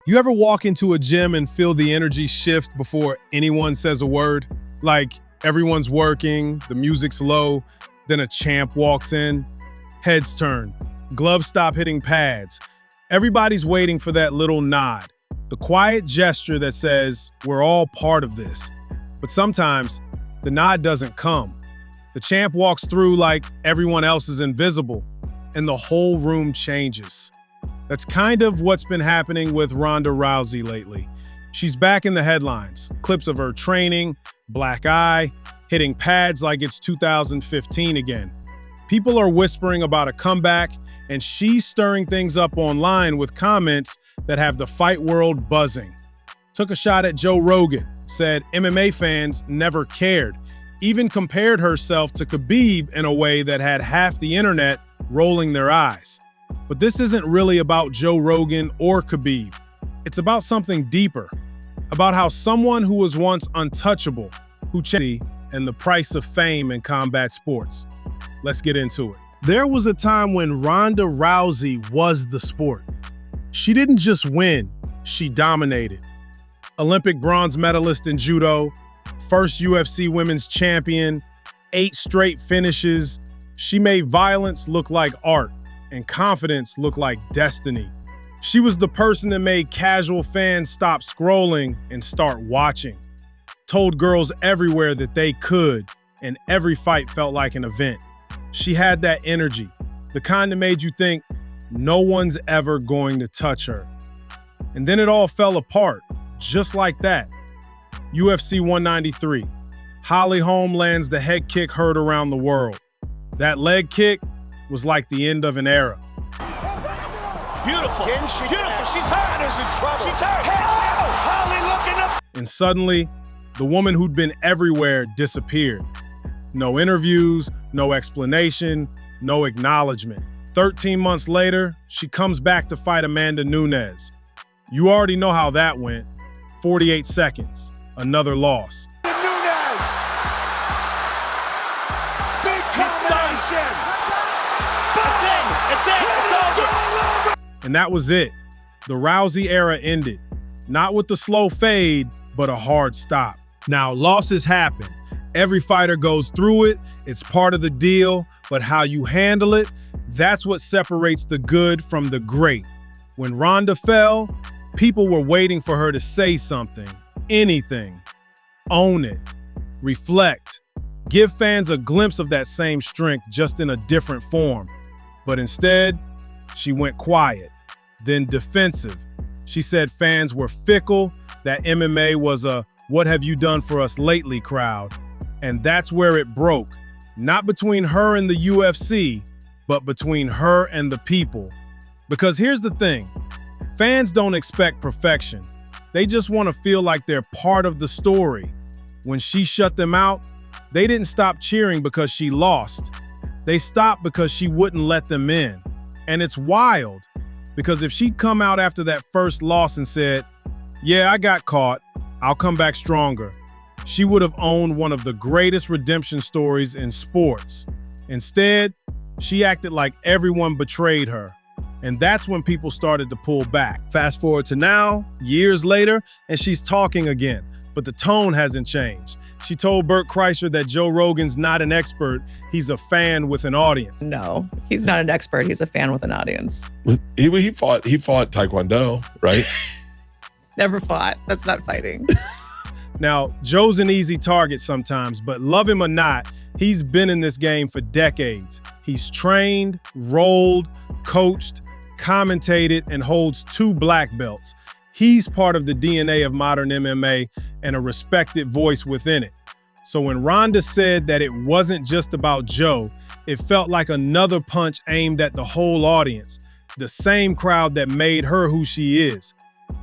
You ever walk into a gym and feel the energy shift before anyone says a word? Like everyone's working, the music's low, then a champ walks in, heads turn, gloves stop hitting pads. Everybody's waiting for that little nod, the quiet gesture that says, we're all part of this. But sometimes the nod doesn't come. The champ walks through like everyone else is invisible, and the whole room changes. That's kind of what's been happening with Ronda Rousey lately. She's back in the headlines. Clips of her training, black eye, hitting pads like it's 2015 again. People are whispering about a comeback, and she's stirring things up online with comments that have the fight world buzzing. Took a shot at Joe Rogan, said MMA fans never cared, even compared herself to Khabib in a way that had half the internet rolling their eyes. But this isn't really about Joe Rogan or Khabib. It's about something deeper, about how someone who was once untouchable, who changed, and the price of fame in combat sports. Let's get into it. There was a time when Ronda Rousey was the sport. She didn't just win, she dominated. Olympic bronze medalist in judo, first UFC women's champion, 8 straight finishes. She made violence look like art and confidence look like destiny. She was the person that made casual fans stop scrolling and start watching. Told girls everywhere that they could, and every fight felt like an event. She had that energy, the kind that made you think, no one's ever going to touch her. And then it all fell apart, just like that. UFC 193. Holm lands the head kick heard around the world. That leg kick was like the end of an era. Beautiful. Beautiful. She's hurt. Is in trouble. She's hurt. Oh! Holly looking up. And suddenly, the woman who'd been everywhere disappeared. No interviews, no explanation, no acknowledgement. 13 months later, she comes back to fight Amanda Nunes. You already know how that went. 48 seconds, another loss. Nunes! Big combination! It's in! It's in! It's over! And that was it. The Rousey era ended. Not with the slow fade, but a hard stop. Now, losses happen. Every fighter goes through it. It's part of the deal, but how you handle it, that's what separates the good from the great. When Ronda fell, people were waiting for her to say something, anything. Own it, reflect, give fans a glimpse of that same strength just in a different form. But instead, she went quiet, then defensive. She said fans were fickle, that MMA was a "what have you done for us lately" crowd. And that's where it broke. Not between her and the UFC, but between her and the people. Because here's the thing, fans don't expect perfection. They just want to feel like they're part of the story. When she shut them out, they didn't stop cheering because she lost. They stopped because she wouldn't let them in. And it's wild, because if she'd come out after that first loss and said, yeah, I got caught, I'll come back stronger, she would have owned one of the greatest redemption stories in sports. Instead, she acted like everyone betrayed her. And that's when people started to pull back. Fast forward to now, years later, and she's talking again, but the tone hasn't changed. She told Bert Kreischer that Joe Rogan's not an expert, he's a fan with an audience. No, he's not an expert, he's a fan with an audience. He fought Taekwondo, right? Never fought, that's not fighting. Now, Joe's an easy target sometimes, but love him or not, he's been in this game for decades. He's trained, rolled, coached, commentated, and holds 2 black belts. He's part of the DNA of modern MMA and a respected voice within it. So when Ronda said that it wasn't just about Joe, it felt like another punch aimed at the whole audience, the same crowd that made her who she is.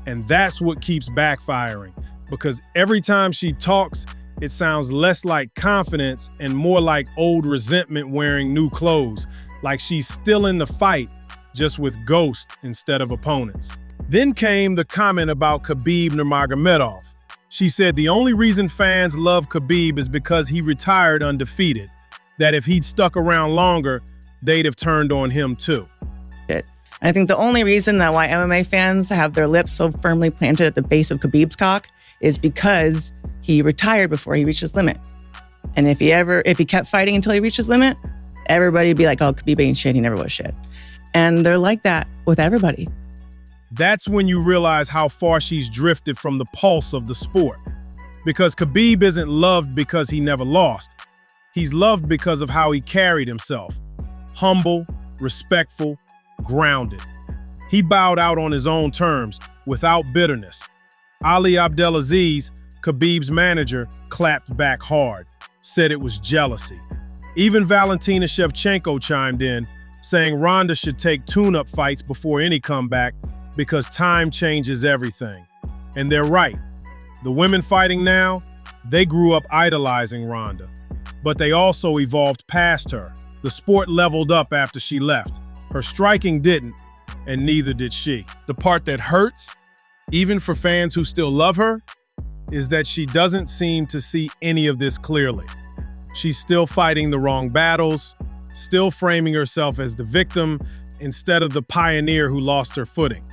And that's what keeps backfiring, because every time she talks, it sounds less like confidence and more like old resentment wearing new clothes, like she's still in the fight, just with ghosts instead of opponents. Then came the comment about Khabib Nurmagomedov. She said the only reason fans love Khabib is because he retired undefeated, that if he'd stuck around longer, they'd have turned on him too. And I think the only reason that why MMA fans have their lips so firmly planted at the base of Khabib's cock is because he retired before he reached his limit. And if he kept fighting until he reached his limit, everybody would be like, oh, Khabib ain't shit, he never was shit. And they're like that with everybody. That's when you realize how far she's drifted from the pulse of the sport. Because Khabib isn't loved because he never lost. He's loved because of how he carried himself. Humble, respectful, grounded. He bowed out on his own terms, without bitterness. Ali Abdelaziz, Khabib's manager, clapped back hard, said it was jealousy. Even Valentina Shevchenko chimed in, saying Ronda should take tune-up fights before any comeback because time changes everything. And they're right. The women fighting now, they grew up idolizing Ronda, but they also evolved past her. The sport leveled up after she left. Her striking didn't, and neither did she. The part that hurts, even for fans who still love her, is that she doesn't seem to see any of this clearly. She's still fighting the wrong battles, still framing herself as the victim instead of the pioneer who lost her footing.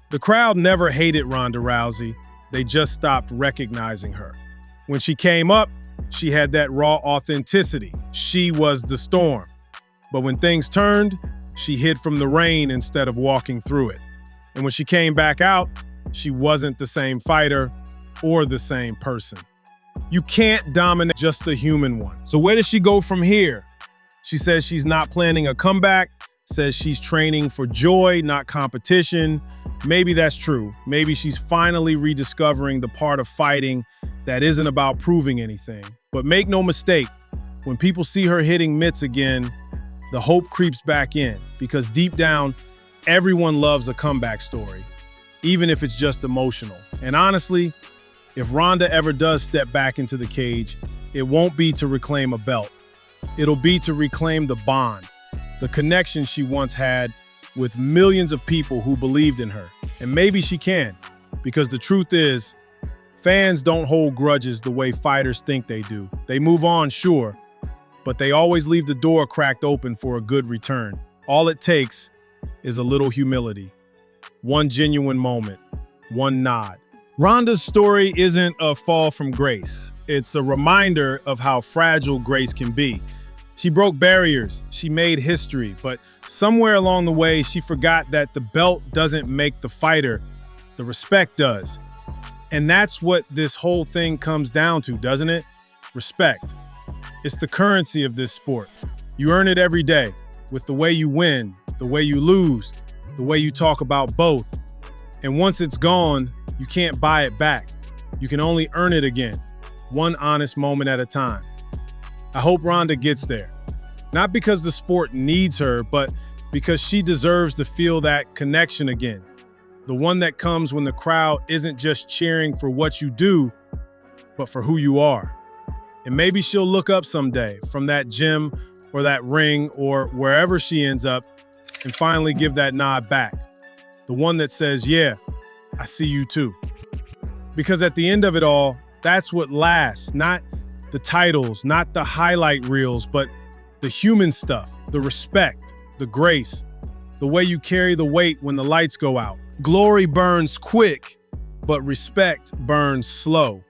The crowd never hated Ronda Rousey, they just stopped recognizing her. When she came up, she had that raw authenticity. She was the storm. But when things turned, she hid from the rain instead of walking through it. And when she came back out, she wasn't the same fighter or the same person. You can't dominate just a human one. So where does she go from here? She says she's not planning a comeback, says she's training for joy, not competition. Maybe that's true. Maybe she's finally rediscovering the part of fighting that isn't about proving anything. But make no mistake, when people see her hitting mitts again, the hope creeps back in, because deep down, everyone loves a comeback story, even if it's just emotional. And honestly, if Ronda ever does step back into the cage, it won't be to reclaim a belt. It'll be to reclaim the bond, the connection she once had with millions of people who believed in her. And maybe she can, because the truth is, fans don't hold grudges the way fighters think they do. They move on, sure, but they always leave the door cracked open for a good return. All it takes is a little humility, one genuine moment, one nod. Ronda's story isn't a fall from grace. It's a reminder of how fragile grace can be. She broke barriers, she made history, but somewhere along the way, she forgot that the belt doesn't make the fighter, the respect does. And that's what this whole thing comes down to, doesn't it? Respect. It's the currency of this sport. You earn it every day with the way you win, the way you lose, the way you talk about both. And once it's gone, you can't buy it back. You can only earn it again, one honest moment at a time. I hope Ronda gets there. Not because the sport needs her, but because she deserves to feel that connection again. The one that comes when the crowd isn't just cheering for what you do, but for who you are. And maybe she'll look up someday from that gym or that ring or wherever she ends up and finally give that nod back. The one that says, yeah, I see you too. Because at the end of it all, that's what lasts, not the titles, not the highlight reels, but the human stuff, the respect, the grace, the way you carry the weight when the lights go out. Glory burns quick, but respect burns slow.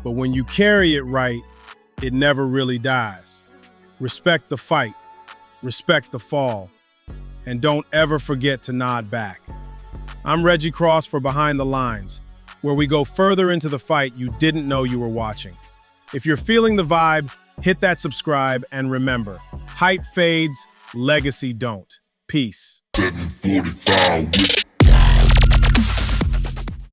But when you carry it right, it never really dies. Respect the fight, respect the fall, and don't ever forget to nod back. I'm Reggie Cross for Behind the Lines, where we go further into the fight you didn't know you were watching. If you're feeling the vibe, hit that subscribe, and remember, hype fades, legacy don't. Peace. 745